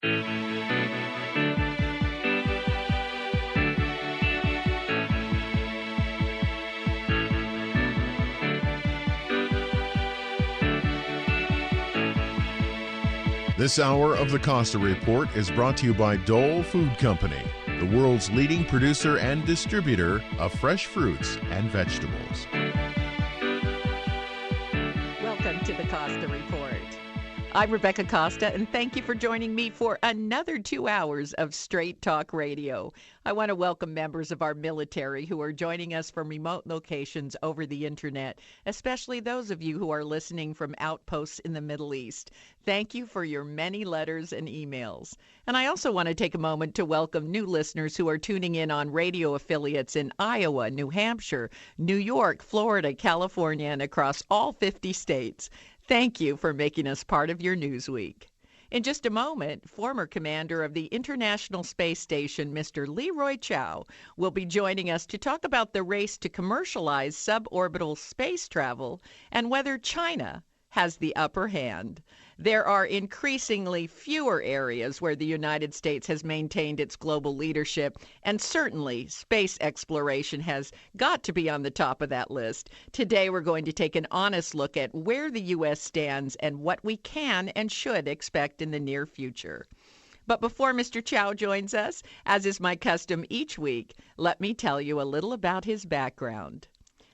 This hour of the Costa Report is brought to you by Dole Food Company, the world's leading producer and distributor of fresh fruits and vegetables. Welcome to the Costa Report. I'm Rebecca Costa, and thank you for joining me for another 2 hours of Straight Talk Radio. I want to welcome members of our military who are joining us from remote locations over the internet, especially those of you who are listening from outposts in the Middle East. Thank you for your many letters and emails. And I also want to take a moment to welcome new listeners who are tuning in on radio affiliates in Iowa, New Hampshire, New York, Florida, California, and across all 50 states. Thank you for making us part of your news week. In just a moment, former commander of the International Space Station, Mr. Leroy Chiao, will be joining us to talk about the race to commercialize suborbital space travel and whether China has the upper hand. There are increasingly fewer areas where the United States has maintained its global leadership, and certainly space exploration has got to be on the top of that list. Today, we're going to take an honest look at where the U.S. stands and what we can and should expect in the near future. But before Mr. Chiao joins us, as is my custom each week, let me tell you a little about his background.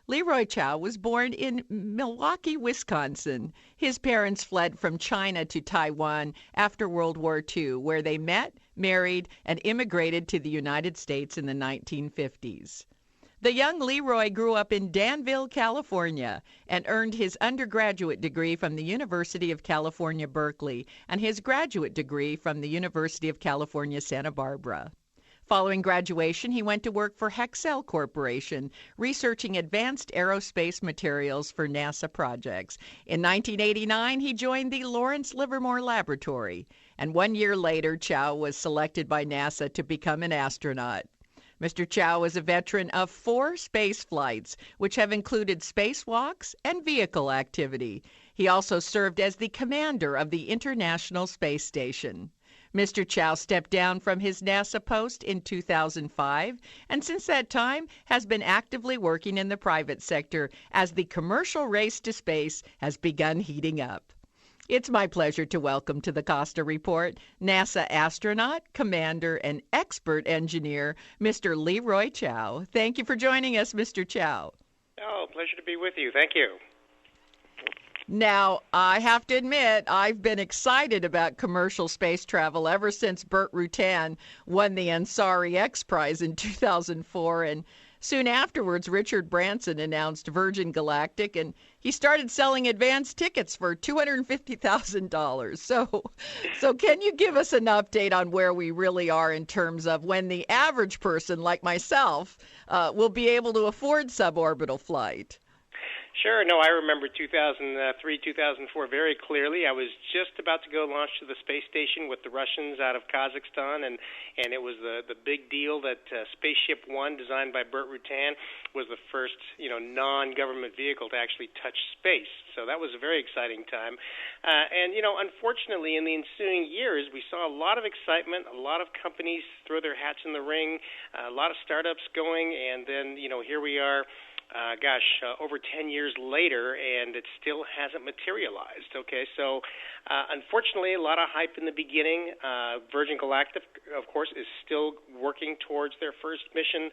Leroy Chiao was born in Milwaukee, Wisconsin. His parents fled from China to Taiwan after World War II, where they met, married, and immigrated to the United States in the 1950s. The young Leroy grew up in Danville, California, and earned his undergraduate degree from the University of California, Berkeley, and his graduate degree from the University of California, Santa Barbara. Following graduation, he went to work for Hexcel Corporation, researching advanced aerospace materials for NASA projects. In 1989, he joined the Lawrence Livermore Laboratory, and 1 year later, Chiao was selected by NASA to become an astronaut. Mr. Chiao is a veteran of 4 space flights, which have included spacewalks and vehicle activity. He also served as the commander of the International Space Station. Mr. Chiao stepped down from his NASA post in 2005, and since that time has been actively working in the private sector as the commercial race to space has begun heating up. It's my pleasure to welcome to the Costa Report NASA astronaut, commander, and expert engineer, Mr. Leroy Chiao. Thank you for joining us, Mr. Chiao. Oh, pleasure to be with you. Thank you. Now, I have to admit, I've been excited about commercial space travel ever since Burt Rutan won the Ansari X Prize in 2004. And soon afterwards, Richard Branson announced Virgin Galactic, and he started selling advance tickets for $250,000. So can you give us an update on where we really are in terms of when the average person like myself will be able to afford suborbital flight? Sure. No, I remember 2003, 2004 very clearly. I was just about to go launch to the space station with the Russians out of Kazakhstan, and it was the big deal that Spaceship One, designed by Burt Rutan, was the first non-government vehicle to actually touch space. So that was a very exciting time. And unfortunately, in the ensuing years, we saw a lot of excitement, a lot of companies throw their hats in the ring, a lot of startups going, and then here we are. Over 10 years later, and it still hasn't materialized. Okay, so unfortunately, a lot of hype in the beginning. Virgin Galactic, of course, is still working towards their first mission.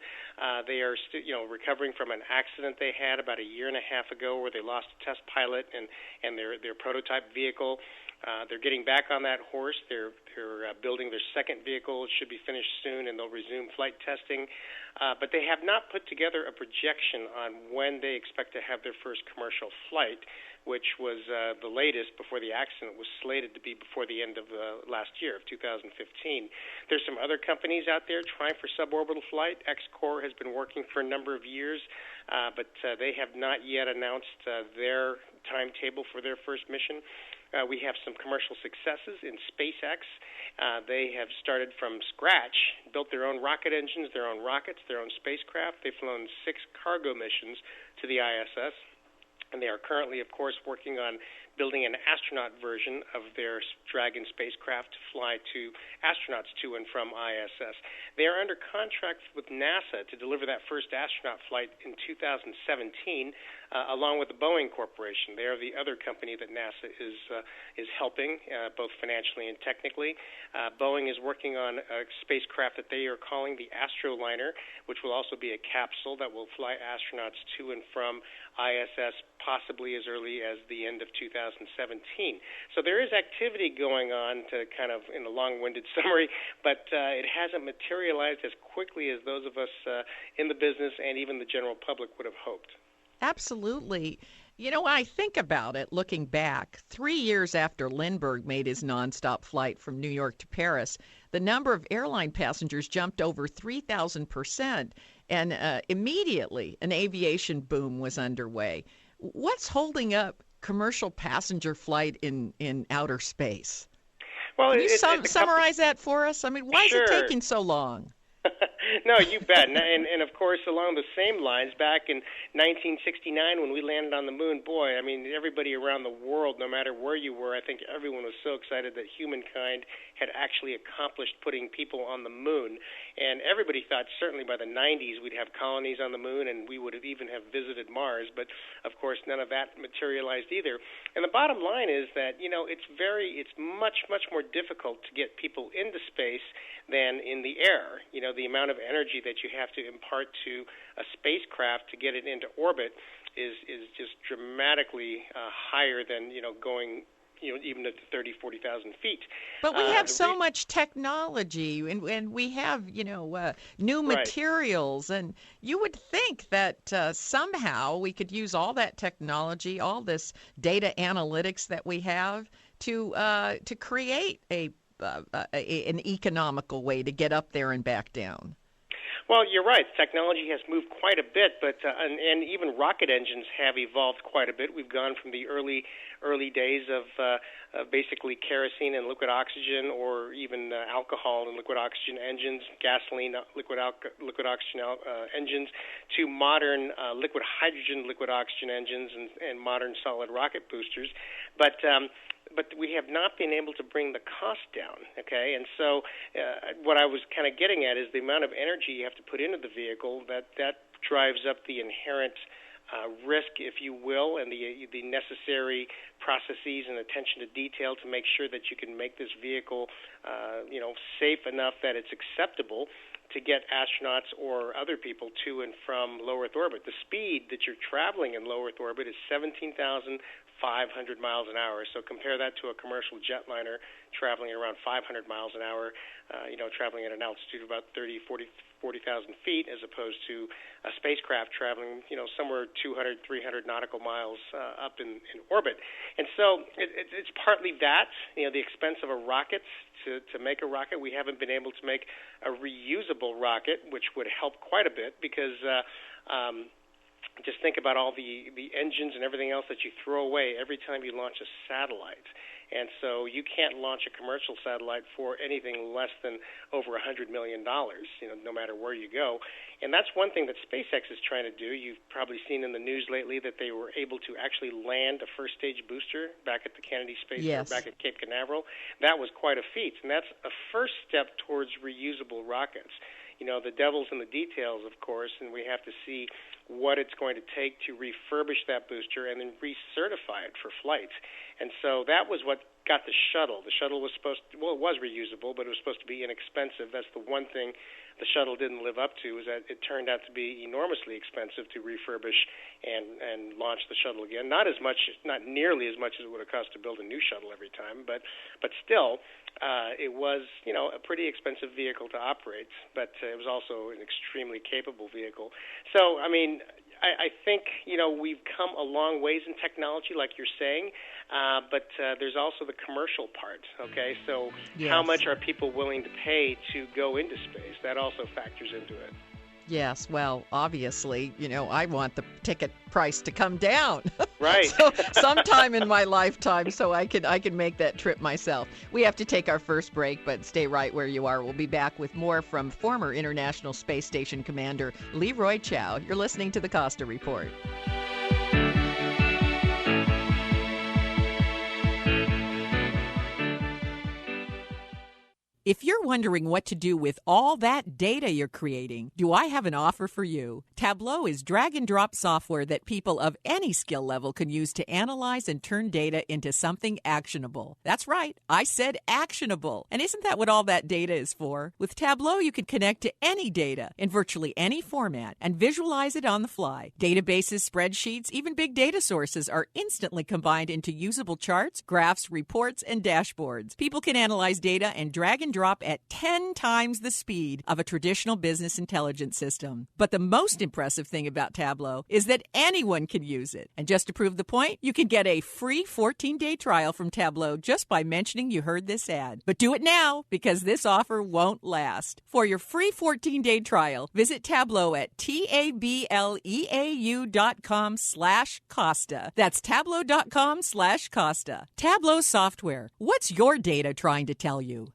They are still, recovering from an accident they had about a year and a half ago, where they lost a test pilot and their prototype vehicle. They're getting back on that horse. They're building their second vehicle. It should be finished soon, and they'll resume flight testing. But they have not put together a projection on when they expect to have their first commercial flight, which was the latest before the accident was slated to be before the end of last year, of 2015. There's some other companies out there trying for suborbital flight. X-Corp has been working for a number of years, but they have not yet announced their timetable for their first mission. We have some commercial successes in SpaceX. They have started from scratch, built their own rocket engines, their own rockets, their own spacecraft. They've flown 6 cargo missions to the ISS. And they are currently, of course, working on building an astronaut version of their Dragon spacecraft to fly astronauts to and from ISS. They are under contract with NASA to deliver that first astronaut flight in 2017, along with the Boeing Corporation. They are the other company that NASA is helping, both financially and technically. Boeing is working on a spacecraft that they are calling the Astroliner, which will also be a capsule that will fly astronauts to and from ISS possibly as early as the end of 2017. So there is activity going on, to kind of in a long-winded summary, but it hasn't materialized as quickly as those of us in the business and even the general public would have hoped. Absolutely. You know, when I think about it, looking back, 3 years after Lindbergh made his nonstop flight from New York to Paris, the number of airline passengers jumped over 3,000%, and immediately an aviation boom was underway. What's holding up commercial passenger flight in outer space? Well, Can you summarize that for us? I mean, why is it taking so long? No, you bet. And of course, along the same lines, back in 1969 when we landed on the moon, boy, I mean, everybody around the world, no matter where you were, I think everyone was so excited that humankind had actually accomplished putting people on the moon. And everybody thought certainly by the 90s we'd have colonies on the moon and we would even have visited Mars. But, of course, none of that materialized either. And the bottom line is that, you know, it's much, much more difficult to get people into space than in the air. You know, the amount of energy that you have to impart to a spacecraft to get it into orbit is just dramatically higher than, you know, going, you know, even at 30, 40,000 feet. But we have so much technology, and we have, you know, new materials, and you would think that somehow we could use all that technology, all this data analytics that we have to create an economical way to get up there and back down. Well, you're right. Technology has moved quite a bit, but and even rocket engines have evolved quite a bit. We've gone from the early days of basically kerosene and liquid oxygen, or even alcohol and liquid oxygen engines, gasoline, liquid oxygen engines, to modern liquid hydrogen, liquid oxygen engines, and modern solid rocket boosters. But we have not been able to bring the cost down, okay? And so what I was kind of getting at is the amount of energy you have to put into the vehicle, that drives up the inherent risk, if you will, and the necessary processes and attention to detail to make sure that you can make this vehicle, you know, safe enough that it's acceptable to get astronauts or other people to and from low Earth orbit. The speed that you're traveling in low Earth orbit is 17,500 miles an hour. So compare that to a commercial jetliner traveling around 500 miles an hour, you know, traveling at an altitude of about 40,000 feet, as opposed to a spacecraft traveling, you know, somewhere 200, 300 nautical miles up in orbit. And so it's partly that, you know, the expense of a rocket. To make a rocket, we haven't been able to make a reusable rocket, which would help quite a bit, because just think about all the engines and everything else that you throw away every time you launch a satellite. And so you can't launch a commercial satellite for anything less than over $100 million, you know, no matter where you go. And that's one thing that SpaceX is trying to do. You've probably seen in the news lately that they were able to actually land a first-stage booster back at the Kennedy Space Center, back at Cape Canaveral. That was quite a feat, and that's a first step towards reusable rockets. You know, the devil's in the details, of course, and we have to see what it's going to take to refurbish that booster and then recertify it for flight. And so that was what got the shuttle. The shuttle was it was reusable, but it was supposed to be inexpensive. That's the one thing the shuttle didn't live up to, is that it turned out to be enormously expensive to refurbish and launch the shuttle again. Not nearly as much as it would have cost to build a new shuttle every time, but still, it was, you know, a pretty expensive vehicle to operate, but it was also an extremely capable vehicle. So, I mean, I think, you know, we've come a long ways in technology, like you're saying, but there's also the commercial part, okay? So how much are people willing to pay to go into space? That also factors into it. Yes, well, obviously, you know, I want the ticket price to come down. Right. So sometime in my lifetime, so I can make that trip myself. We have to take our first break, but stay right where you are. We'll be back with more from former International Space Station Commander Leroy Chiao. You're listening to the Costa Report. If you're wondering what to do with all that data you're creating, do I have an offer for you? Tableau is drag-and-drop software that people of any skill level can use to analyze and turn data into something actionable. That's right, I said actionable. And isn't that what all that data is for? With Tableau, you can connect to any data in virtually any format and visualize it on the fly. Databases, spreadsheets, even big data sources are instantly combined into usable charts, graphs, reports, and dashboards. People can analyze data and drag and drop at 10 times the speed of a traditional business intelligence system. But the most impressive thing about Tableau is that anyone can use it. And just to prove the point, you can get a free 14-day trial from Tableau just by mentioning you heard this ad. But do it now, because this offer won't last. For your free 14-day trial, visit Tableau at tableau.com/Costa. That's tableau.com/Costa. Tableau software. What's your data trying to tell you?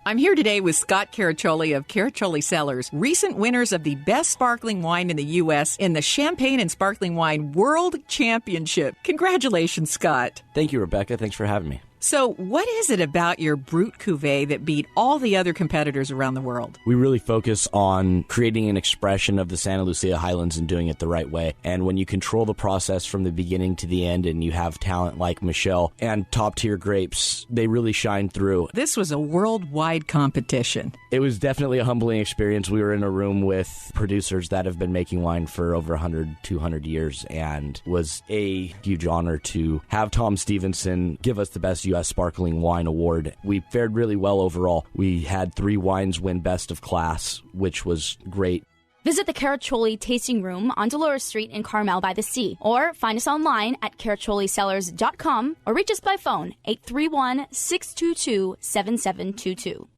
I'm here today with Scott Caraccioli of Caraccioli Cellars, recent winners of the best sparkling wine in the U.S. in the Champagne and Sparkling Wine World Championship. Congratulations, Scott. Thank you, Rebecca. Thanks for having me. So what is it about your Brut Cuvée that beat all the other competitors around the world? We really focus on creating an expression of the Santa Lucia Highlands and doing it the right way. And when you control the process from the beginning to the end and you have talent like Michelle and top-tier grapes, they really shine through. This was a worldwide competition. It was definitely a humbling experience. We were in a room with producers that have been making wine for over 100, 200 years, and was a huge honor to have Tom Stevenson give us the best U.S. Sparkling Wine Award. We fared really well overall. We had 3 wines win Best of Class, which was great. Visit the Caraccioli Tasting Room on Dolores Street in Carmel by the Sea, or find us online at caracciolicellars.com or reach us by phone 831-622-7722.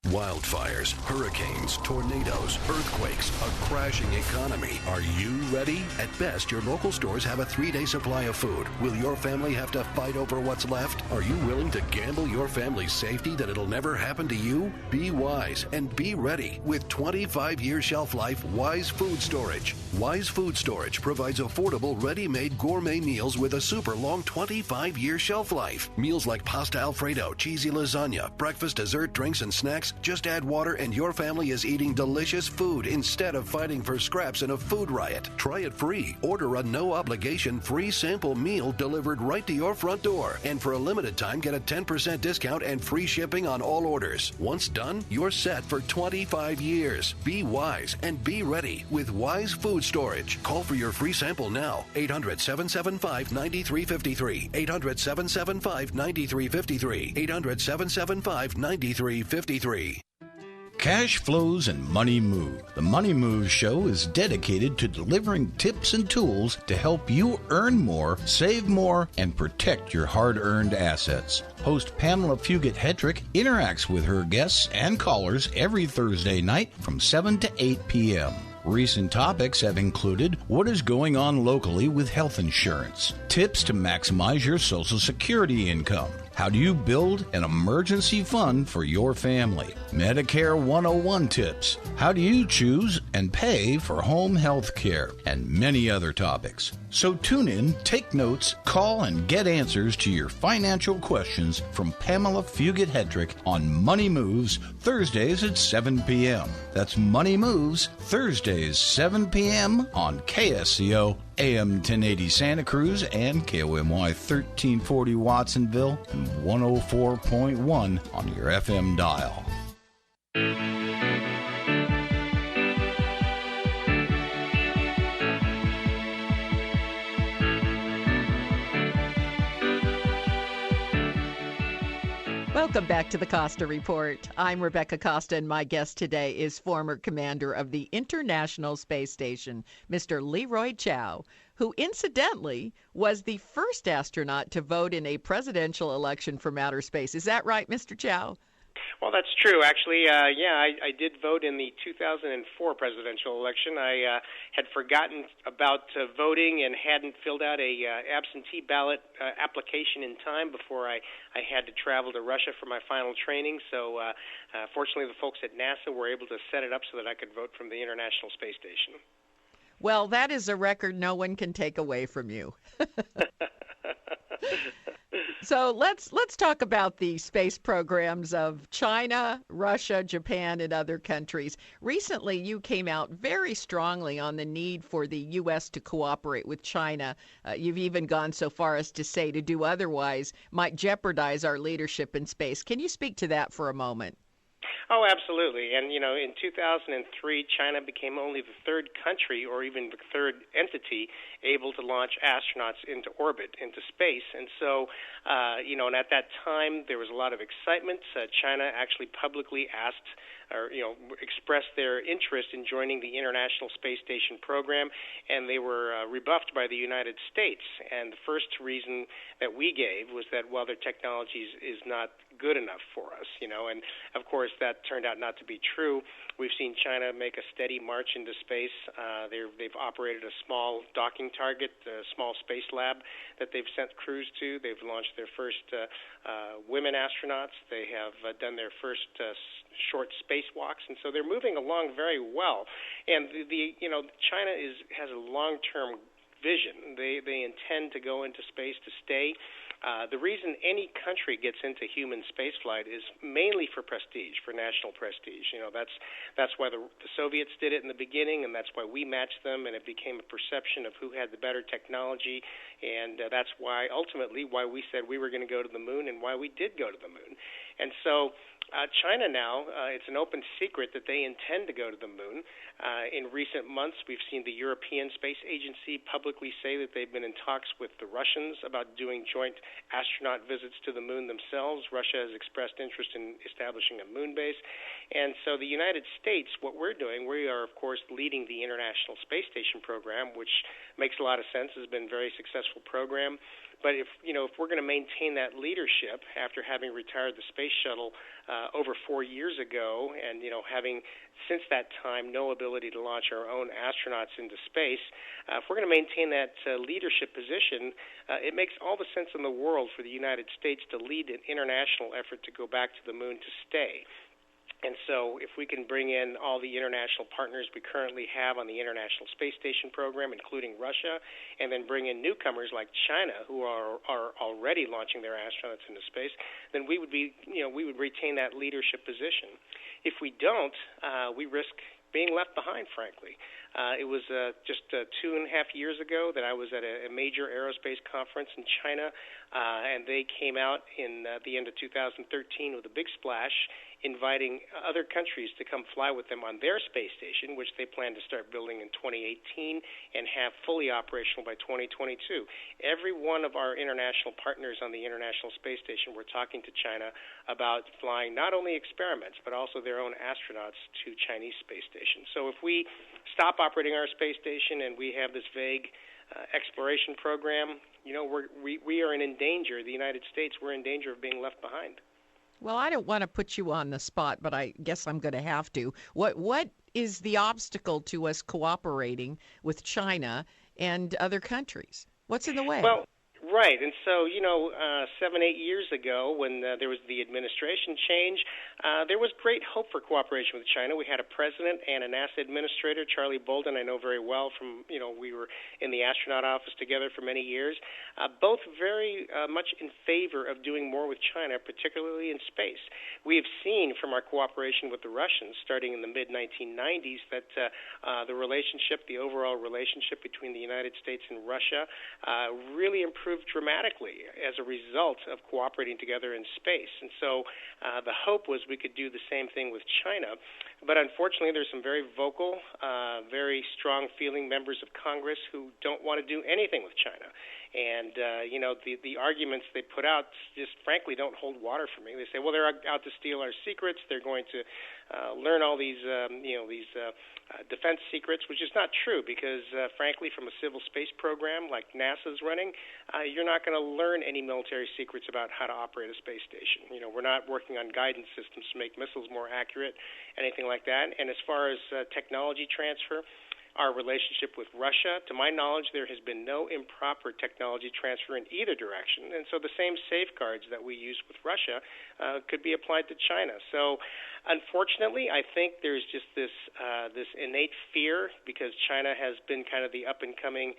Wildfires, hurricanes, tornadoes, earthquakes, a crashing economy. Are you ready? At best, your local stores have a 3-day supply of food. Will your family have to fight over what's left? Are you willing to gamble your family's safety that it'll never happen to you? Be wise and be ready with 25-year shelf life Wise Food Storage. Wise Food Storage provides affordable, ready-made gourmet meals with a super long 25-year shelf life. Meals like pasta Alfredo, cheesy lasagna, breakfast, dessert, drinks, and snacks. Just add water and your family is eating delicious food instead of fighting for scraps in a food riot. Try it free. Order a no-obligation free sample meal delivered right to your front door. And for a limited time, get a 10% discount and free shipping on all orders. Once done, you're set for 25 years. Be wise and be ready with Wise Food Storage. Call for your free sample now. 800-775-9353. 800-775-9353. 800-775-9353. Cash flows and money move. The Money Moves Show is dedicated to delivering tips and tools to help you earn more, save more, and protect your hard-earned assets. Host Pamela Fugit-Hedrick interacts with her guests and callers every Thursday night from 7 to 8 p.m. Recent topics have included what is going on locally with health insurance, tips to maximize your Social Security income, how do you build an emergency fund for your family, Medicare 101 tips, how do you choose and pay for home health care, and many other topics. So tune in, take notes, call, and get answers to your financial questions from Pamela Fugit-Hedrick on Money Moves, Thursdays at 7 p.m. That's Money Moves, Thursdays, 7 p.m. on KSCO, AM 1080 Santa Cruz, and KOMY 1340 Watsonville, and 104.1 on your FM dial. Welcome back to the Costa Report. I'm Rebecca Costa, and my guest today is former commander of the International Space Station, Mr. Leroy Chiao, who incidentally was the first astronaut to vote in a presidential election from outer space. Is that right, Mr. Chiao? Well, that's true. Actually, I did vote in the 2004 presidential election. I had forgotten about voting and hadn't filled out a absentee ballot application in time before I had to travel to Russia for my final training. So fortunately, the folks at NASA were able to set it up so that I could vote from the International Space Station. Well, that is a record no one can take away from you. So let's talk about the space programs of China, Russia, Japan, and other countries. Recently, you came out very strongly on the need for the U.S. to cooperate with China. You've even gone so far as to say to do otherwise might jeopardize our leadership in space. Can you speak to that for a moment? Oh, absolutely. And, in 2003, China became only the third country or even the third entity able to launch astronauts into orbit, into space. And so, and at that time, there was a lot of excitement. China actually publicly asked or, expressed their interest in joining the International Space Station program, and they were rebuffed by the United States. And the first reason that we gave was that, well, their technology is not good enough for us, and of course that turned out not to be true. We've seen China make a steady march into space. They've operated a small docking target, a small space lab that they've sent crews to. They've launched their first women astronauts. They have done their first short spacewalks, and so they're moving along very well. And China has a long-term vision. They intend to go into space to stay. The reason any country gets into human spaceflight is mainly for prestige, for national prestige. That's why the Soviets did it in the beginning, and that's why we matched them, and it became a perception of who had the better technology, and that's why ultimately why we said we were going to go to the moon and why we did go to the moon. And so China now, it's an open secret that they intend to go to the moon. In recent months, we've seen the European Space Agency publicly say that they've been in talks with the Russians about doing joint astronaut visits to the moon themselves. Russia has expressed interest in establishing a moon base. And so the United States, what we're doing, we are, of course, leading the International Space Station program, which makes a lot of sense, has been a very successful program. But if we're going to maintain that leadership after having retired the space shuttle over 4 years ago, and having since that time no ability to launch our own astronauts into space, if we're going to maintain that leadership position, it makes all the sense in the world for the United States to lead an international effort to go back to the moon to stay. And so if we can bring in all the international partners we currently have on the International Space Station program, including Russia, and then bring in newcomers like China, who are already launching their astronauts into space, then we would retain that leadership position. If we don't, we risk being left behind, frankly. It was just 2.5 years ago that I was at a major aerospace conference in China, and they came out in the end of 2013 with a big splash, inviting other countries to come fly with them on their space station, which they plan to start building in 2018 and have fully operational by 2022. Every one of our international partners on the International Space Station, we're talking to China about flying not only experiments, but also their own astronauts to Chinese space stations. So if we stop operating our space station and we have this vague exploration program, we are in danger. The United States, we're in danger of being left behind. Well, I don't want to put you on the spot, but I guess I'm going to have to. What is the obstacle to us cooperating with China and other countries? What's in the way? Well, right. And so, 7-8 years ago, when there was the administration change, there was great hope for cooperation with China. We had a president and a NASA administrator, Charlie Bolden, I know very well from, we were in the astronaut office together for many years, both very much in favor of doing more with China, particularly in space. We have seen from our cooperation with the Russians, starting in the mid-1990s, that the overall relationship between the United States and Russia really improved dramatically as a result of cooperating together in space. And so the hope was we could do the same thing with China. But unfortunately, there's some very vocal, very strong-feeling members of Congress who don't want to do anything with China. And, the arguments they put out just frankly don't hold water for me. They say, well, they're out to steal our secrets. They're going to learn all these defense secrets, which is not true because, frankly, from a civil space program like NASA's running, you're not going to learn any military secrets about how to operate a space station. We're not working on guidance systems to make missiles more accurate, anything like that. And as far as technology transfer, our relationship with Russia, to my knowledge, there has been no improper technology transfer in either direction. And so the same safeguards that we use with Russia could be applied to China. So unfortunately, I think there's just this innate fear because China has been kind of the up-and-coming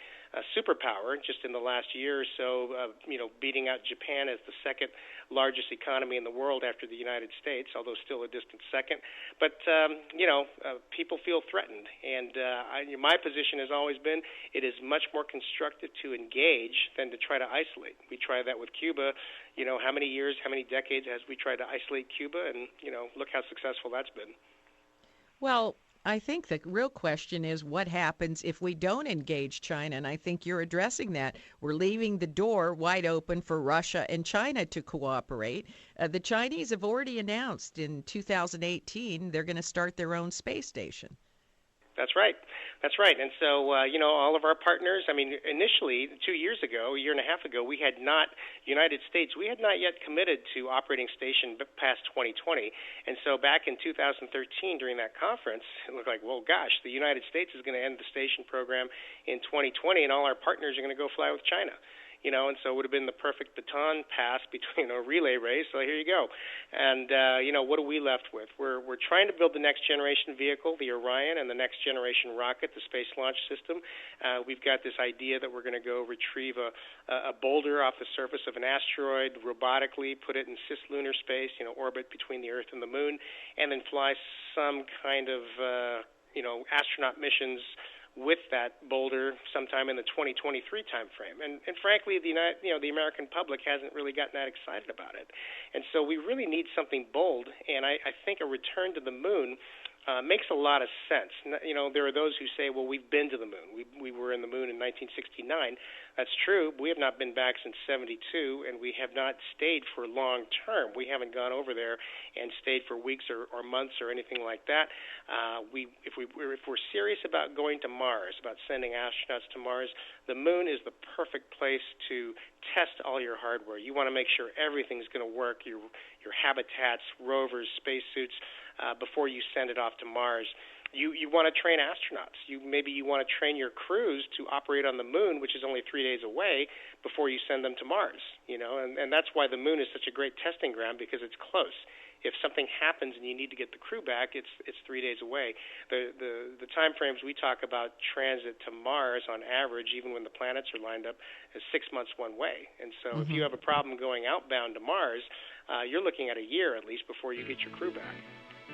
superpower just in the last year or so, beating out Japan as the second largest economy in the world after the United States, although still a distant second. But, people feel threatened. And my position has always been it is much more constructive to engage than to try to isolate. We tried that with Cuba. How many years, how many decades has we tried to isolate Cuba? And, look how successful that's been. Well, I think the real question is what happens if we don't engage China, and I think you're addressing that. We're leaving the door wide open for Russia and China to cooperate. The Chinese have already announced in 2018 they're going to start their own space station. That's right. And so, all of our partners, initially 2 years ago, a year and a half ago, United States, we had not yet committed to operating station past 2020. And so back in 2013 during that conference, it looked like, well, gosh, the United States is going to end the station program in 2020 and all our partners are going to go fly with China. And so it would have been the perfect baton pass between a relay race. So here you go. And, what are we left with? We're trying to build the next generation vehicle, the Orion, and the next generation rocket, the Space Launch System. We've got this idea that we're going to go retrieve a boulder off the surface of an asteroid robotically, put it in cislunar space, orbit between the Earth and the Moon, and then fly some kind of, astronaut missions with that boulder sometime in the 2023 timeframe. And frankly, the American public hasn't really gotten that excited about it. And so we really need something bold, and I think a return to the moon makes a lot of sense. There are those who say, well, we've been to the moon. We were in the moon in 1969. That's true. We have not been back since 72, and we have not stayed for long term. We haven't gone over there and stayed for weeks or months or anything like that. If we're serious about going to Mars, about sending astronauts to Mars, the moon is the perfect place to test all your hardware. You want to make sure everything's going to work, your habitats, rovers, spacesuits, before you send it off to Mars. You want to train astronauts. Maybe you want to train your crews to operate on the moon, which is only 3 days away, before you send them to Mars. And that's why the moon is such a great testing ground, because it's close. If something happens and you need to get the crew back, it's 3 days away. The time frames we talk about transit to Mars on average, even when the planets are lined up, is 6 months one way. And so if you have a problem going outbound to Mars, you're looking at a year at least before you get your crew back.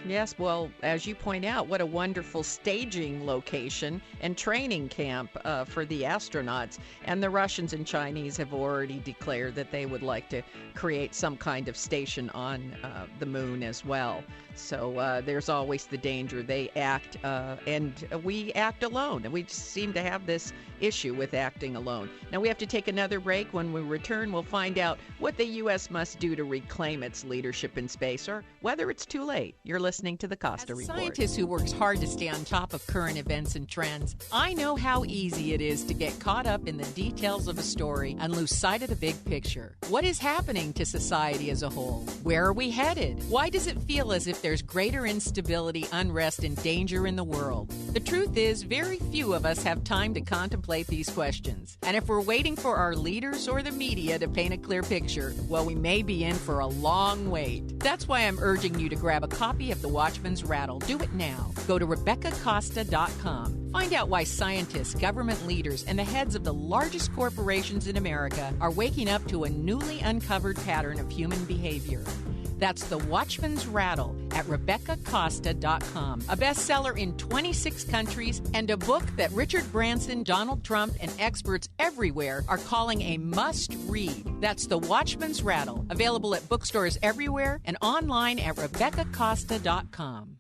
Yes, well, as you point out, what a wonderful staging location and training camp for the astronauts. And the Russians and Chinese have already declared that they would like to create some kind of station on the moon as well. So there's always the danger they act and we act alone. And we just seem to have this issue with acting alone. Now we have to take another break. When we return, we'll find out what the U.S. must do to reclaim its leadership in space, or whether it's too late. You're listening to the Costa Report. As a scientist who works hard to stay on top of current events and trends, I know how easy it is to get caught up in the details of a story and lose sight of the big picture. What is happening to society as a whole? Where are we headed? Why does it feel as if there's greater instability, unrest, and danger in the world? The truth is, very few of us have time to contemplate these questions. And if we're waiting for our leaders or the media to paint a clear picture, well, we may be in for a long wait. That's why I'm urging you to grab a copy of The Watchman's Rattle. Do it now. Go to RebeccaCosta.com. Find out why scientists, government leaders, and the heads of the largest corporations in America are waking up to a newly uncovered pattern of human behavior. That's The Watchman's Rattle at RebeccaCosta.com, a bestseller in 26 countries and a book that Richard Branson, Donald Trump, and experts everywhere are calling a must-read. That's The Watchman's Rattle, available at bookstores everywhere and online at RebeccaCosta.com.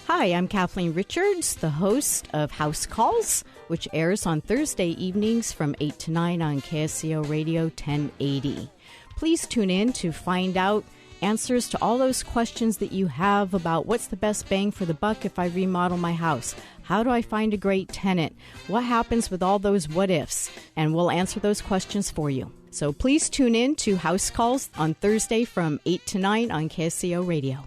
Hi, I'm Kathleen Richards, the host of House Calls, which airs on Thursday evenings from 8 to 9 on KSCO Radio 1080. Please tune in to find out answers to all those questions that you have about what's the best bang for the buck if I remodel my house. How do I find a great tenant? What happens with all those what ifs? And we'll answer those questions for you. So please tune in to House Calls on Thursday from 8 to 9 on KSCO Radio.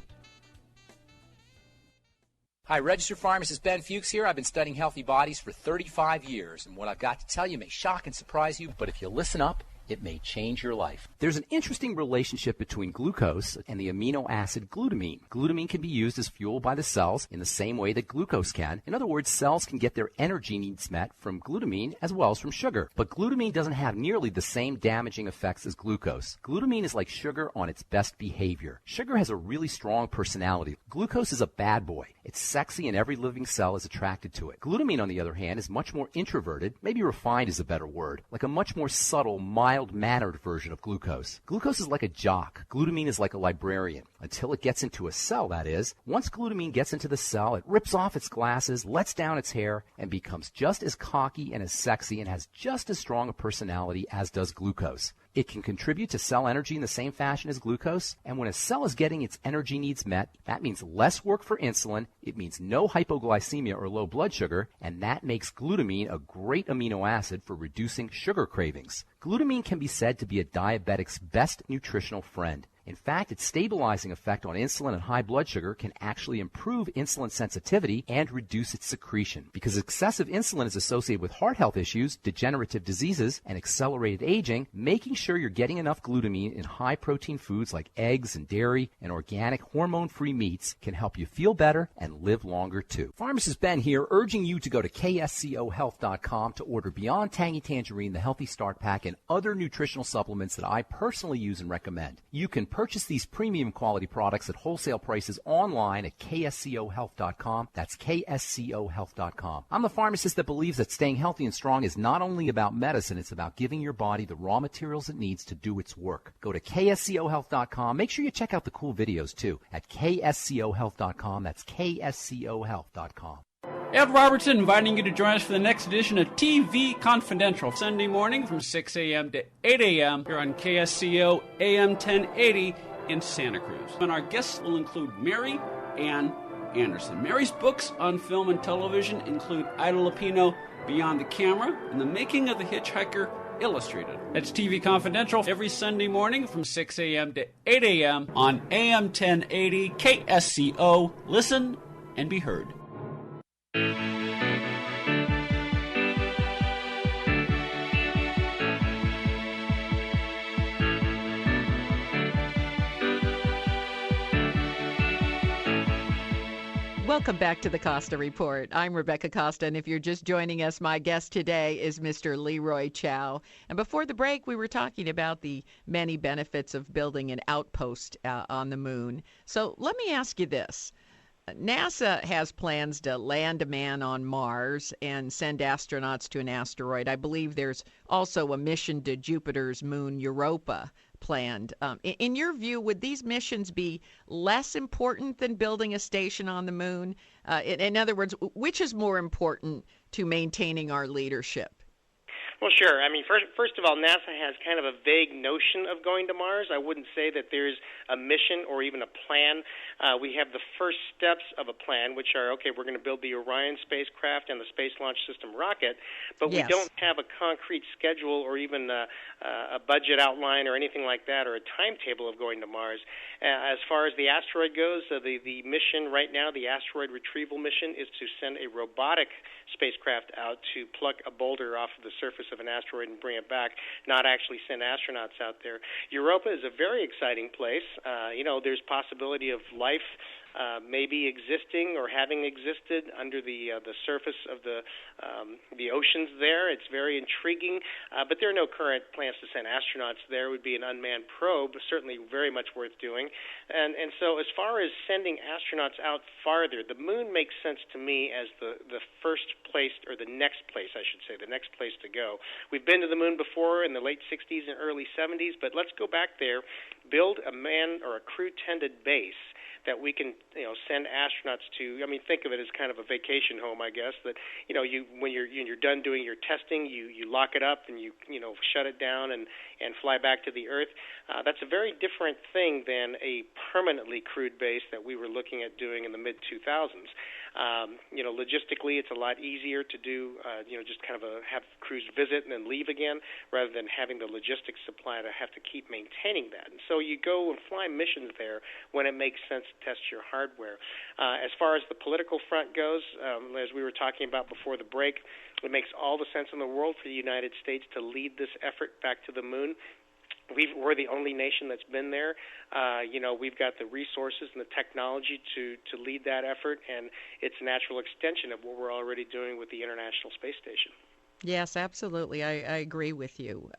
Hi, Registered Pharmacist Ben Fuchs here. I've been studying healthy bodies for 35 years, and what I've got to tell you may shock and surprise you, but if you listen up, it may change your life. There's an interesting relationship between glucose and the amino acid glutamine. Glutamine can be used as fuel by the cells in the same way that glucose can. In other words, cells can get their energy needs met from glutamine as well as from sugar. But glutamine doesn't have nearly the same damaging effects as glucose. Glutamine is like sugar on its best behavior. Sugar has a really strong personality. Glucose is a bad boy. It's sexy and every living cell is attracted to it. Glutamine, on the other hand, is much more introverted, maybe refined is a better word, like a much more subtle, mild-mannered version of glucose. Glucose is like a jock. Glutamine is like a librarian. Until it gets into a cell, that is. Once glutamine gets into the cell, it rips off its glasses, lets down its hair, and becomes just as cocky and as sexy and has just as strong a personality as does glucose. It can contribute to cell energy in the same fashion as glucose, and when a cell is getting its energy needs met, that means less work for insulin, it means no hypoglycemia or low blood sugar, and that makes glutamine a great amino acid for reducing sugar cravings. Glutamine can be said to be a diabetic's best nutritional friend. In fact, its stabilizing effect on insulin and high blood sugar can actually improve insulin sensitivity and reduce its secretion. Because excessive insulin is associated with heart health issues, degenerative diseases, and accelerated aging, making sure you're getting enough glutamine in high-protein foods like eggs and dairy and organic hormone-free meats can help you feel better and live longer, too. Pharmacist Ben here, urging you to go to kscohealth.com to order Beyond Tangy Tangerine, the Healthy Start Pack, and other nutritional supplements that I personally use and recommend. You can purchase these premium quality products at wholesale prices online at kscohealth.com. That's kscohealth.com. I'm the pharmacist that believes that staying healthy and strong is not only about medicine, it's about giving your body the raw materials it needs to do its work. Go to kscohealth.com. Make sure you check out the cool videos too at kscohealth.com. That's kscohealth.com. Ed Robertson inviting you to join us for the next edition of TV Confidential, Sunday morning from 6 a.m. to 8 a.m. here on KSCO AM 1080 in Santa Cruz. And our guests will include Mary Ann Anderson. Mary's books on film and television include Ida Lupino, Beyond the Camera, and The Making of the Hitchhiker Illustrated. That's TV Confidential every Sunday morning from 6 a.m. to 8 a.m. on AM 1080 KSCO. Listen and be heard. Welcome back to the Costa Report. I'm Rebecca Costa, and if you're just joining us, my guest today is Mr. Leroy Chiao. And before the break, we were talking about the many benefits of building an outpost on the moon. So let me ask you this. NASA has plans to land a man on Mars and send astronauts to an asteroid. I believe there's also a mission to Jupiter's moon Europa planned. In your view, would these missions be less important than building a station on the moon? In other words, which is more important to maintaining our leadership? Well, sure. I mean, first of all, NASA has kind of a vague notion of going to Mars. I wouldn't say that there's a mission or even a plan. We have the first steps of a plan, which are, okay, we're going to build the Orion spacecraft and the Space Launch System rocket, but we don't have a concrete schedule or even a budget outline or anything like that or a timetable of going to Mars. As far as the asteroid goes, the mission right now, the asteroid retrieval mission, is to send a robotic spacecraft out to pluck a boulder off of the surface of an asteroid and bring it back, not actually send astronauts out there. Europa is a very exciting place. There's possibility of life maybe existing or having existed under the surface of the oceans there. It's very intriguing, but there are no current plans to send astronauts there. It would be an unmanned probe, certainly very much worth doing. And so as far as sending astronauts out farther, the moon makes sense to me as the first place, or the next place, I should say, the next place to go. We've been to the moon before in the late 60s and early 70s, but let's go back there, build a manned or a crew-tended base that we can, send astronauts to. I mean, think of it as kind of a vacation home, I guess. That when you're done doing your testing, you lock it up and you shut it down and fly back to the Earth. That's a very different thing than a permanently crewed base that we were looking looking at doing in the mid-2000s. Logistically, it's a lot easier to do, just kind of have crews visit and then leave again, rather than having the logistics supply to have to keep maintaining that. And so you go and fly missions there when it makes sense to test your hardware. As far as the political front goes, as we were talking about before the break, it makes all the sense in the world for the United States to lead this effort back to the moon. We're the only nation that's been there. We've got the resources and the technology to lead that effort, and it's a natural extension of what we're already doing with the International Space Station. Yes, absolutely. I agree with you.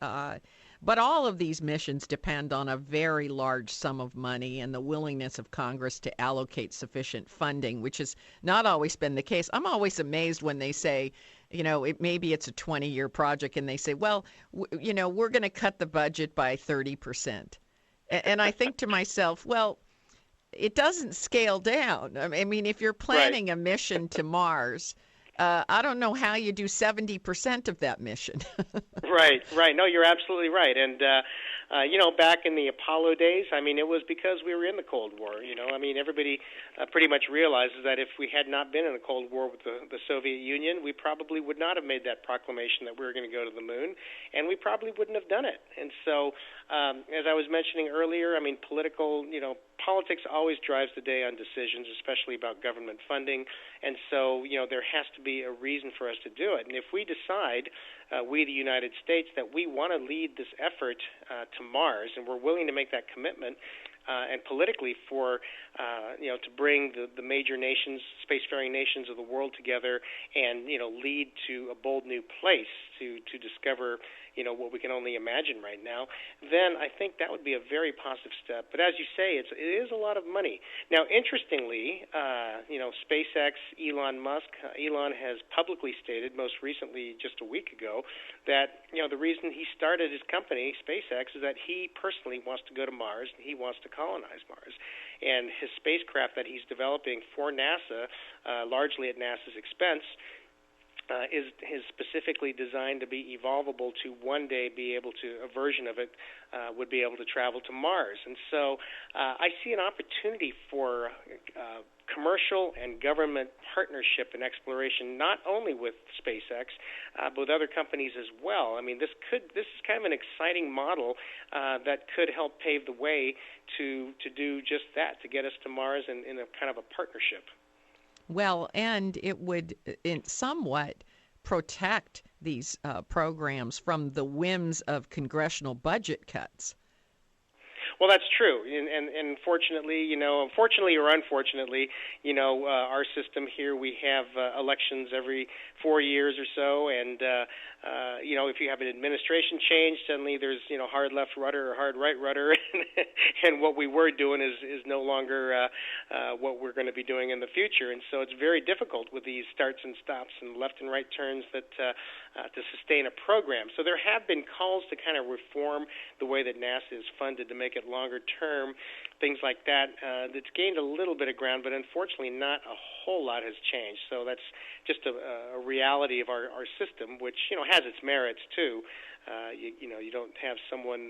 But all of these missions depend on a very large sum of money and the willingness of Congress to allocate sufficient funding, which has not always been the case. I'm always amazed when they say, maybe it's a 20-year project, and they say, well, we're going to cut the budget by 30%. And I think to myself, well, it doesn't scale down. I mean, if you're planning a mission to Mars, I don't know how you do 70% of that mission. Right. No, you're absolutely right. And, back in the Apollo days, it was because we were in the Cold War. Everybody pretty much realizes that if we had not been in a Cold War with the Soviet Union, we probably would not have made that proclamation that we were going to go to the moon, and we probably wouldn't have done it. And so, as I was mentioning earlier, politics always drives the day on decisions, especially about government funding. And so, there has to be a reason for us to do it. And if we decide, we, the United States, that we want to lead this effort to Mars, and we're willing to make that commitment, and politically to bring the major nations, spacefaring nations of the world together and, lead to a bold new place to discover, what we can only imagine right now, then I think that would be a very positive step. But as you say, it is a lot of money. Now, interestingly, SpaceX, Elon Musk, Elon has publicly stated, most recently just a week ago, that, the reason he started his company, SpaceX, is that he personally wants to go to Mars and he wants to colonize Mars. And his spacecraft that he's developing for NASA, largely at NASA's expense, is specifically designed to be evolvable to one day be able to, a version of it would be able to travel to Mars. And so I see an opportunity for commercial and government partnership and exploration, not only with SpaceX, but with other companies as well. This is kind of an exciting model that could help pave the way to do just that, to get us to Mars in a kind of a partnership. Well, and it would somewhat protect these programs from the whims of congressional budget cuts. Well, that's true, and fortunately, unfortunately or unfortunately, our system here, we have elections every 4 years or so, and if you have an administration change, suddenly there's hard left rudder or hard right rudder, and what we were doing is no longer what we're going to be doing in the future, and so it's very difficult with these starts and stops and left and right turns that to sustain a program. So there have been calls to kind of reform the way that NASA is funded to make it longer term, things like that. That's gained a little bit of ground, but unfortunately not a whole lot has changed. So that's just a reality of our system, which has its merits too. You don't have someone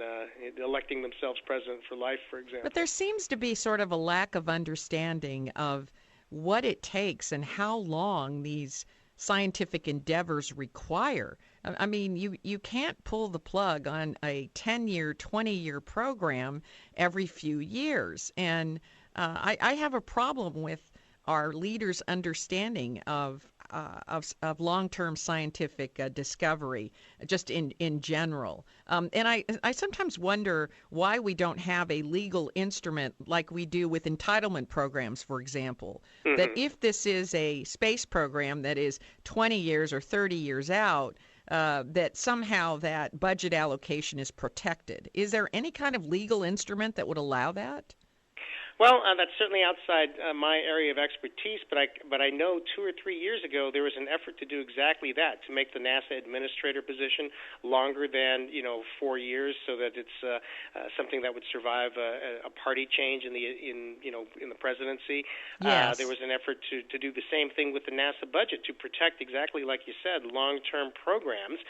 electing themselves president for life, for example. But there seems to be sort of a lack of understanding of what it takes and how long these scientific endeavors require. You can't pull the plug on a 10-year, 20-year program every few years. And I have a problem with our leaders' understanding of long-term scientific discovery, just in general. And I sometimes wonder why we don't have a legal instrument like we do with entitlement programs, for example, that if this is a space program that is 20 years or 30 years out, that somehow that budget allocation is protected. Is there any kind of legal instrument that would allow that? Well, that's certainly outside my area of expertise, but I know 2 or 3 years ago there was an effort to do exactly that, to make the NASA administrator position longer than 4 years, so that it's something that would survive a party change in the presidency. Yes. There was an effort to do the same thing with the NASA budget, to protect, exactly like you said, long-term programs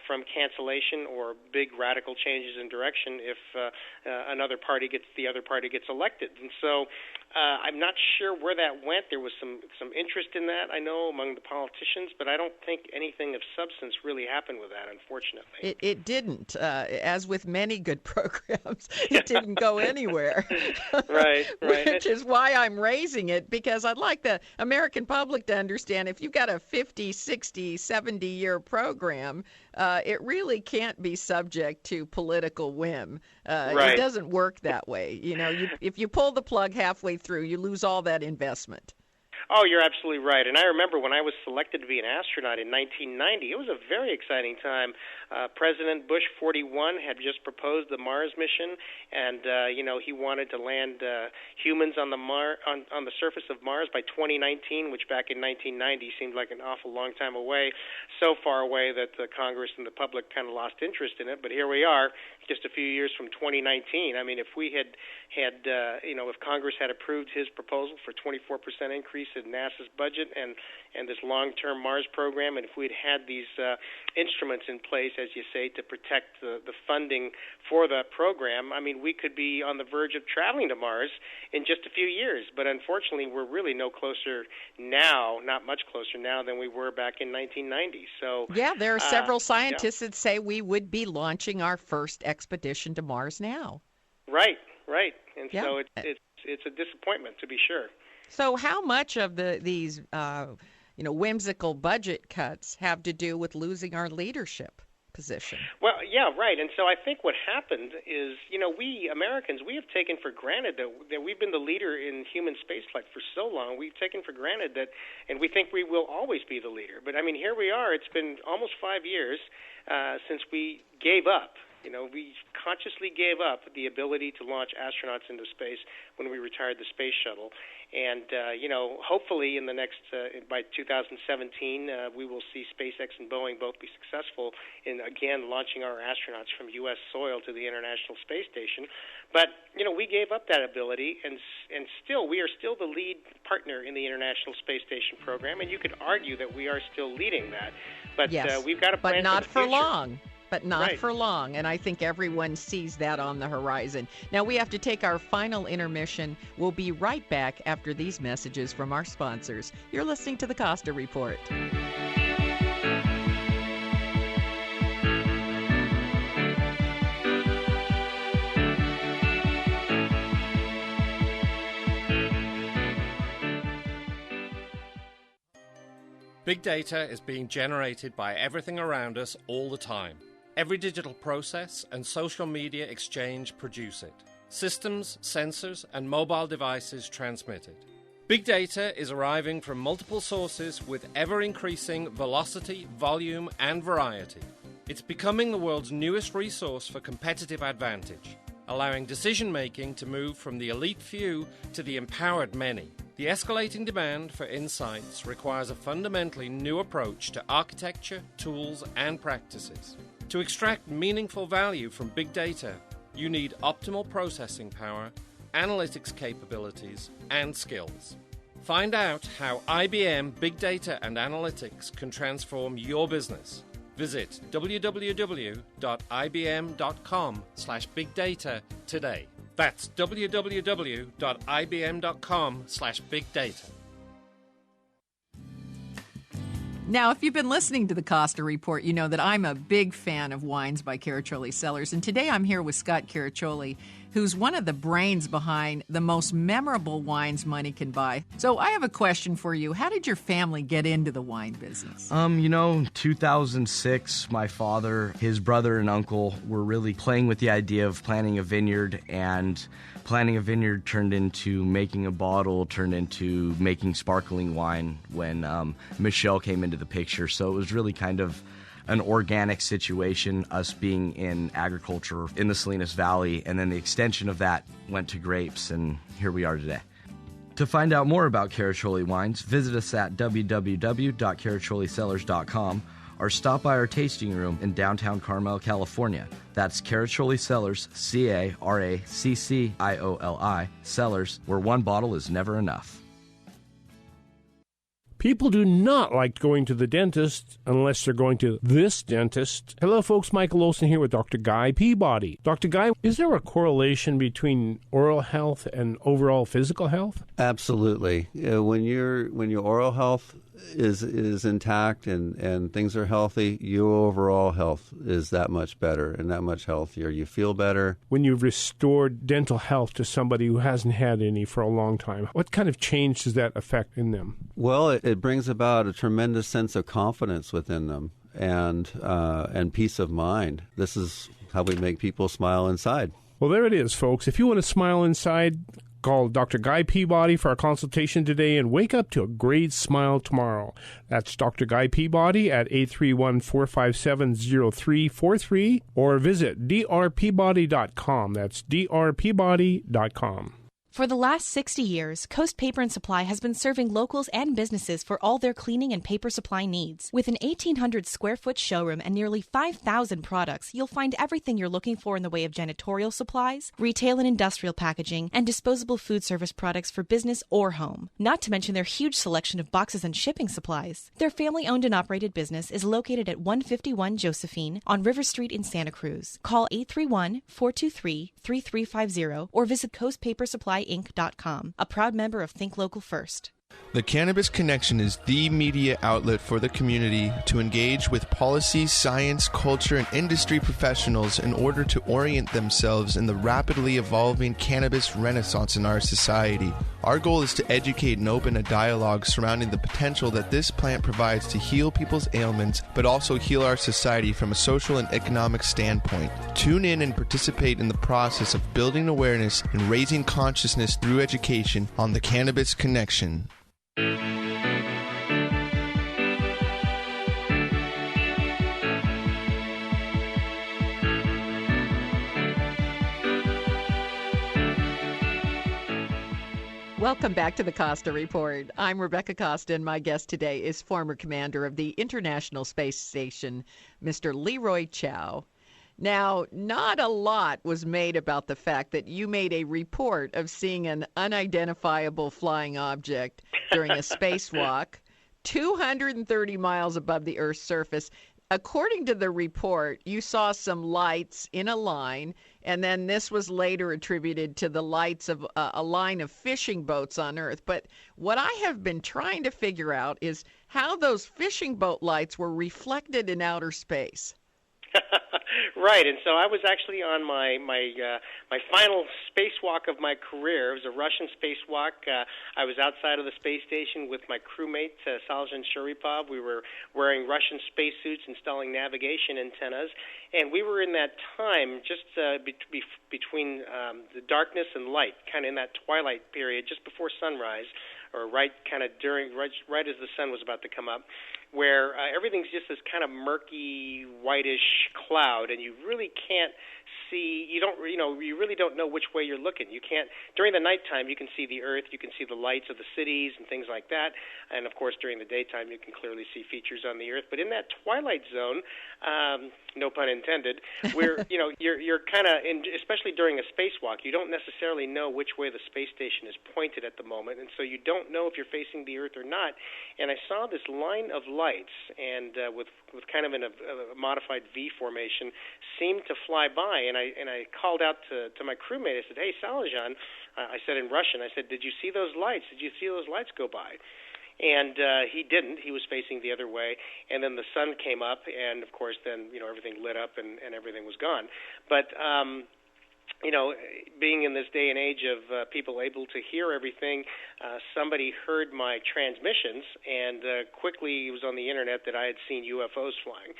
from cancellation or big radical changes in direction if the other party gets elected. And so I'm not sure where that went. There was some interest in that, I know, among the politicians, but I don't think anything of substance really happened with that, unfortunately. It didn't. As with many good programs, it didn't go anywhere. Right. Which is why I'm raising it, because I'd like the American public to understand if you've got a 50, 60, 70-year program, it really can't be subject to political whim. Right. It doesn't work that way. If you pull the plug halfway through, you lose all that investment. Oh, you're absolutely right. And I remember when I was selected to be an astronaut in 1990, it was a very exciting time. President Bush 41 had just proposed the Mars mission, and he wanted to land humans on the surface of Mars by 2019, which back in 1990 seemed like an awful long time away, so far away that the Congress and the public kind of lost interest in it. But here we are, just a few years from 2019. I mean, if we had if Congress had approved his proposal for 24% increase in NASA's budget and this long-term Mars program, and if we'd had these instruments in place, as you say, to protect the funding for the program, I mean, we could be on the verge of traveling to Mars in just a few years. But unfortunately, we're really no closer now, not much closer now than we were back in 1990. So yeah, there are several scientists that say we would be launching our first expedition to Mars now. Right. And so it's a disappointment, to be sure. So how much of these whimsical budget cuts have to do with losing our leadership position? Well, yeah, right. And so I think what happened is, we Americans, we have taken for granted that we've been the leader in human spaceflight for so long. We've taken for granted that, and we think we will always be the leader. But, I mean, here we are. It's been almost 5 years since we gave up. We consciously gave up the ability to launch astronauts into space when we retired the space shuttle. And, hopefully in the next, by 2017, we will see SpaceX and Boeing both be successful in, again, launching our astronauts from U.S. soil to the International Space Station. But, we gave up that ability, and still, we are still the lead partner in the International Space Station program, and you could argue that we are still leading that. But yes, we've got to plan but not for the future. long. But not for long, and I think everyone sees that on the horizon. Now we have to take our final intermission. We'll be right back after these messages from our sponsors. You're listening to the Costa Report. Big data is being generated by everything around us all the time. Every digital process and social media exchange produce it. Systems, sensors, and mobile devices transmit it. Big data is arriving from multiple sources with ever-increasing velocity, volume, and variety. It's becoming the world's newest resource for competitive advantage, allowing decision-making to move from the elite few to the empowered many. The escalating demand for insights requires a fundamentally new approach to architecture, tools, and practices. To extract meaningful value from big data, you need optimal processing power, analytics capabilities, and skills. Find out how IBM Big Data and Analytics can transform your business. Visit www.ibm.com/bigdata today. That's www.ibm.com/bigdata. Now, if you've been listening to the Costa Report, you know that I'm a big fan of wines by Caraccioli Cellars. And today I'm here with Scott Caraccioli, who's one of the brains behind the most memorable wines money can buy. So I have a question for you. How did your family get into the wine business? 2006, my father, his brother, and uncle were really playing with the idea of planting a vineyard, and planting a vineyard turned into making a bottle, turned into making sparkling wine when Michelle came into the picture. So it was really kind of an organic situation, us being in agriculture in the Salinas Valley, and then the extension of that went to grapes, and here we are today. To find out more about Caraccioli wines, visit us at www.caraccioli-cellars.com or stop by our tasting room in downtown Carmel, California. That's Caraccioli Cellars, Caraccioli, Cellars, where one bottle is never enough. People do not like going to the dentist unless they're going to this dentist. Hello, folks. Michael Olson here with Dr. Guy Peabody. Dr. Guy, is there a correlation between oral health and overall physical health? Absolutely. When your oral health is intact and things are healthy, your overall health is that much better and that much healthier. You feel better. When you've restored dental health to somebody who hasn't had any for a long time, what kind of change does that affect in them? Well, it brings about a tremendous sense of confidence within them and peace of mind. This is how we make people smile inside. Well, there it is, folks. If you want to smile inside, call Dr. Guy Peabody for a consultation today and wake up to a great smile tomorrow. That's Dr. Guy Peabody at 831-457-0343 or visit drpeabody.com. That's drpeabody.com. For the last 60 years, Coast Paper and Supply has been serving locals and businesses for all their cleaning and paper supply needs. With an 1,800-square-foot showroom and nearly 5,000 products, you'll find everything you're looking for in the way of janitorial supplies, retail and industrial packaging, and disposable food service products for business or home. Not to mention their huge selection of boxes and shipping supplies. Their family-owned and operated business is located at 151 Josephine on River Street in Santa Cruz. Call 831-423-3350 or visit coastpapersupply.com. Inc.com, a proud member of Think Local First. The Cannabis Connection is the media outlet for the community to engage with policy, science, culture, and industry professionals in order to orient themselves in the rapidly evolving cannabis renaissance in our society. Our goal is to educate and open a dialogue surrounding the potential that this plant provides to heal people's ailments, but also heal our society from a social and economic standpoint. Tune in and participate in the process of building awareness and raising consciousness through education on the Cannabis Connection. Welcome back to the Costa Report. I'm Rebecca Costa, and my guest today is former commander of the International Space Station, Mr. Leroy Chiao. Now, not a lot was made about the fact that you made a report of seeing an unidentifiable flying object during a spacewalk 230 miles above the Earth's surface. According to the report, you saw some lights in a line, and then this was later attributed to the lights of a line of fishing boats on Earth. But what I have been trying to figure out is how those fishing boat lights were reflected in outer space. Right, and so I was actually on my final spacewalk of my career. It was a Russian spacewalk. I was outside of the space station with my crewmate, Salzhan Sharipov. We were wearing Russian spacesuits, installing navigation antennas, and we were in that time just between the darkness and light, kind of in that twilight period, just before sunrise, or right as the sun was about to come up, where everything's just this kind of murky, whitish cloud, and you really can't see. You really don't know which way you're looking. You can't. During the nighttime, you can see the Earth, you can see the lights of the cities and things like that, and of course during the daytime, you can clearly see features on the Earth. But in that twilight zone, no pun intended, where you're kind of, especially during a spacewalk, you don't necessarily know which way the space station is pointed at the moment, and so you don't know if you're facing the Earth or not. And I saw this line of lights, and with kind of in a modified V formation, seemed to fly by. And I called out to my crewmate. I said, "Hey, Salzhan," I said in Russian. I said, "Did you see those lights? Did you see those lights go by?" And he didn't. He was facing the other way. And then the sun came up, and of course, then everything lit up and everything was gone. But being in this day and age of people able to hear everything, somebody heard my transmissions, and quickly it was on the internet that I had seen UFOs flying.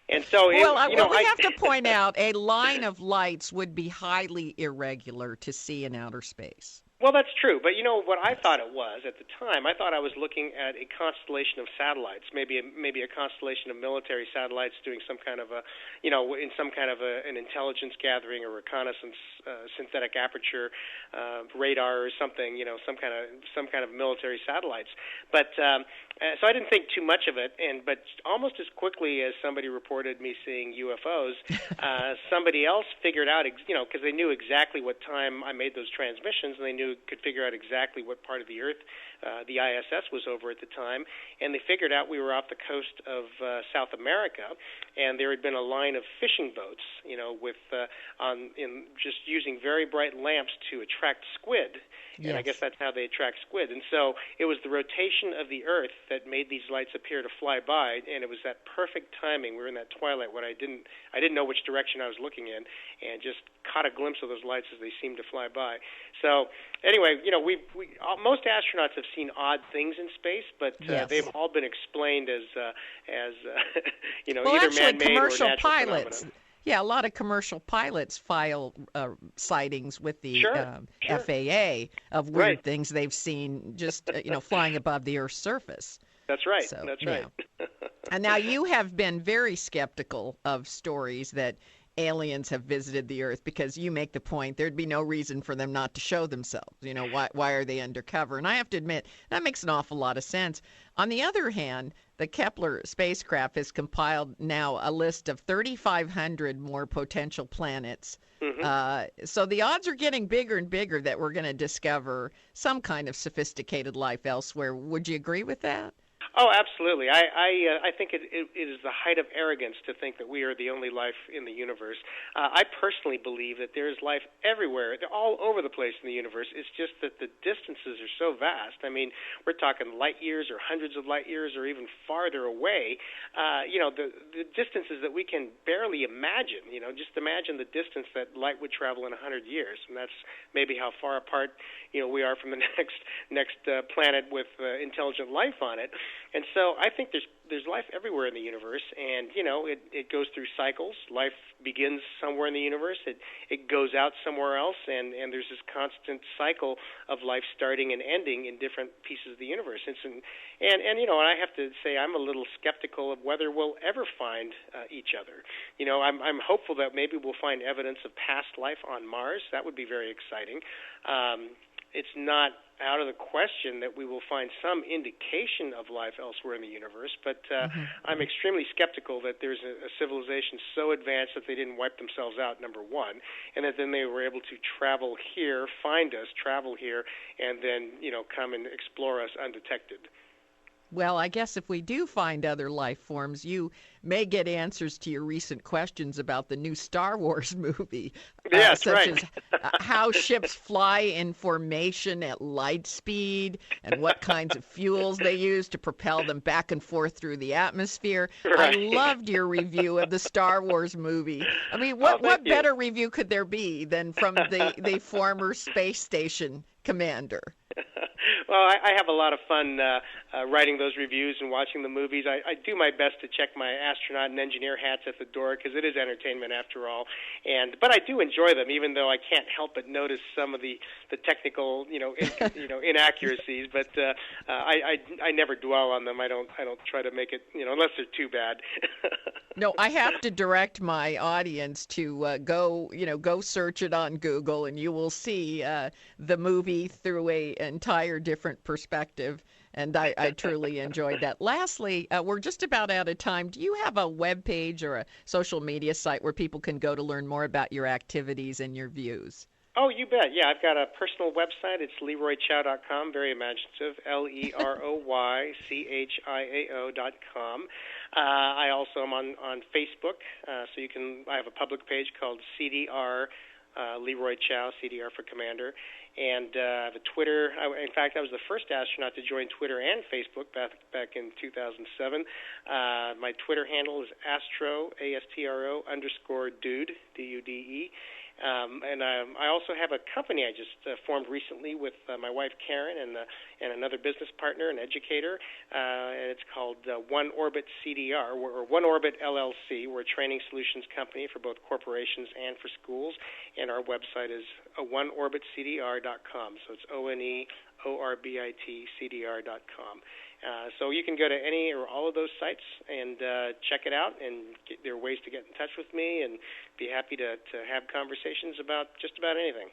and so, we have to point out a line of lights would be highly irregular to see in outer space. Well, that's true, but what I thought it was at the time? I thought I was looking at a constellation of satellites, maybe a constellation of military satellites doing some kind of in some kind of an intelligence gathering or reconnaissance, synthetic aperture radar or something, some kind of military satellites. But so I didn't think too much of it, but almost as quickly as somebody reported me seeing UFOs, somebody else figured out, because they knew exactly what time I made those transmissions, and they knew could figure out exactly what part of the Earth the ISS was over at the time, and they figured out we were off the coast of South America, and there had been a line of fishing boats, with just using very bright lamps to attract squid. And I guess that's how they attract squid. And so it was the rotation of the Earth that made these lights appear to fly by, and it was that perfect timing. We were in that twilight when I didn't know which direction I was looking in, and just caught a glimpse of those lights as they seemed to fly by. So anyway, most astronauts have seen odd things in space, but they've all been explained as well, either actually, man-made commercial or natural pilots. phenomena. Yeah, a lot of commercial pilots file sightings with the FAA of weird things they've seen just flying above the Earth's surface. That's right. So, That's right. And now you have been very skeptical of stories that aliens have visited the Earth because you make the point there'd be no reason for them not to show themselves. Why are they undercover? And I have to admit, that makes an awful lot of sense. On the other hand, the Kepler spacecraft has compiled now a list of 3,500 more potential planets. So the odds are getting bigger and bigger that we're going to discover some kind of sophisticated life elsewhere. Would you agree with that? Oh, absolutely. I think it is the height of arrogance to think that we are the only life in the universe. I personally believe that there is life everywhere, all over the place in the universe. It's just that the distances are so vast. I mean, we're talking light years or hundreds of light years or even farther away. The distances that we can barely imagine. Just imagine the distance that light would travel in 100 years, and that's maybe how far apart we are from the next planet with intelligent life on it. And so I think there's life everywhere in the universe, and it goes through cycles. Life begins somewhere in the universe, it goes out somewhere else, and there's this constant cycle of life starting and ending in different pieces of the universe. And I have to say I'm a little skeptical of whether we'll ever find each other. I'm hopeful that maybe we'll find evidence of past life on Mars. That would be very exciting. It's not out of the question that we will find some indication of life elsewhere in the universe, but I'm extremely skeptical that there's a civilization so advanced that they didn't wipe themselves out, number one, and that then they were able to travel here, find us, travel here, and then, come and explore us undetected. Well, I guess if we do find other life forms, you may get answers to your recent questions about the new Star Wars movie. Yes, such right. as how ships fly in formation at light speed and what kinds of fuels they use to propel them back and forth through the atmosphere. Right. I loved your review of the Star Wars movie. I mean, what better review could there be than from the former space station commander? Well, I have a lot of fun writing those reviews and watching the movies. I do my best to check my astronaut and engineer hats at the door because it is entertainment after all. But I do enjoy them, even though I can't help but notice some of the technical inaccuracies. But I never dwell on them. I don't try to make it unless they're too bad. No, I have to direct my audience to go search it on Google, and you will see the movie through an entire different perspective, and I truly enjoyed that. Lastly, we're just about out of time. Do you have a web page or a social media site where people can go to learn more about your activities and your views? Oh, you bet. Yeah, I've got a personal website. It's LeroyChiao.com, very imaginative, LeroyChiao.com. I also am on Facebook, so I have a public page called CDR, Leroy Chiao, CDR for Commander. And I have a Twitter. In fact, I was the first astronaut to join Twitter and Facebook back in 2007. My Twitter handle is astro, ASTRO _dude, DUDE. And I also have a company I just formed recently with my wife Karen and another business partner, an educator, and it's called One Orbit CDR, or One Orbit LLC. We're a training solutions company for both corporations and for schools, and our website is oneorbitcdr.com. So it's ONEORBITCDR.com. So you can go to any or all of those sites and check it out, and there are ways to get in touch with me, and be happy to have conversations about just about anything.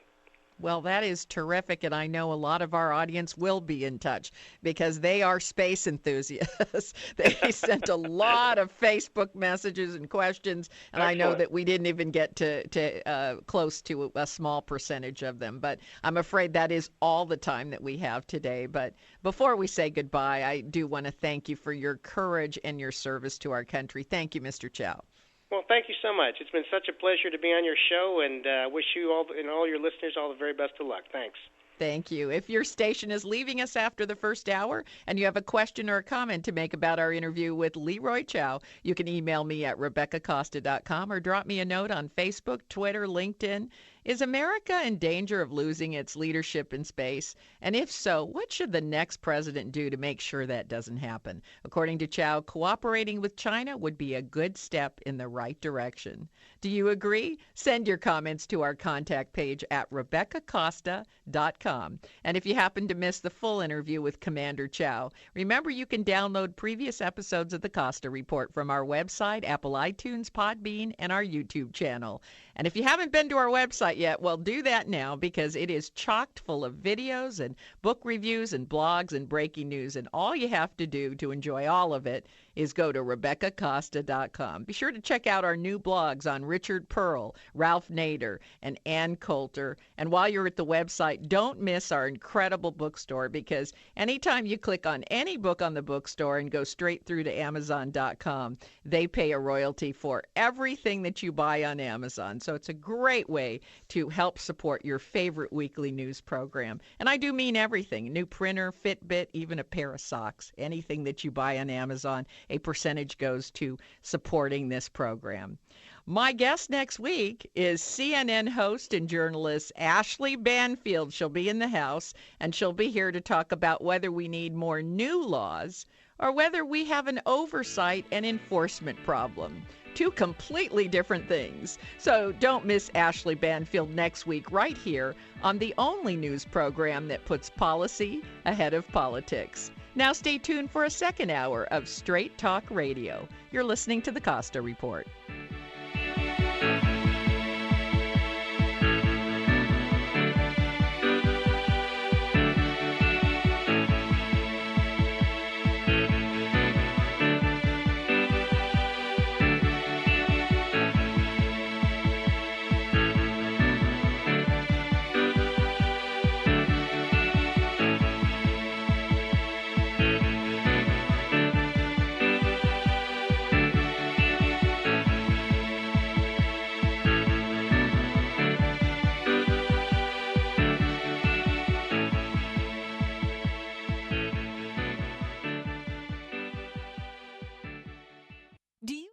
Well, that is terrific, and I know a lot of our audience will be in touch because they are space enthusiasts. They sent a lot of Facebook messages and questions, and I know that we didn't even get to close to a small percentage of them, but I'm afraid that is all the time that we have today. But before we say goodbye, I do want to thank you for your courage and your service to our country. Thank you, Mr. Chiao. Well, thank you so much. It's been such a pleasure to be on your show, and wish you all and all your listeners all the very best of luck. Thanks. Thank you. If your station is leaving us after the first hour and you have a question or a comment to make about our interview with Leroy Chiao, you can email me at RebeccaCosta.com or drop me a note on Facebook, Twitter, LinkedIn. Is America in danger of losing its leadership in space? And if so, what should the next president do to make sure that doesn't happen? According to Chiao, cooperating with China would be a good step in the right direction. Do you agree? Send your comments to our contact page at RebeccaCosta.com. And if you happen to miss the full interview with Commander Chiao, remember you can download previous episodes of the Costa Report from our website, Apple iTunes, Podbean, and our YouTube channel. And if you haven't been to our website yet, well, do that now because it is chocked full of videos and book reviews and blogs and breaking news. And all you have to do to enjoy all of it is go to RebeccaCosta.com. Be sure to check out our new blogs on Richard Pearl, Ralph Nader, and Ann Coulter. And while you're at the website, don't miss our incredible bookstore because anytime you click on any book on the bookstore and go straight through to Amazon.com, they pay a royalty for everything that you buy on Amazon. So it's a great way to help support your favorite weekly news program. And I do mean everything, a new printer, Fitbit, even a pair of socks, anything that you buy on Amazon, a percentage goes to supporting this program. My guest next week is CNN host and journalist Ashley Banfield. She'll be in the House, and she'll be here to talk about whether we need more new laws or whether we have an oversight and enforcement problem. Two completely different things. So don't miss Ashley Banfield next week right here on the only news program that puts policy ahead of politics. Now stay tuned for a second hour of Straight Talk Radio. You're listening to the Costa Report.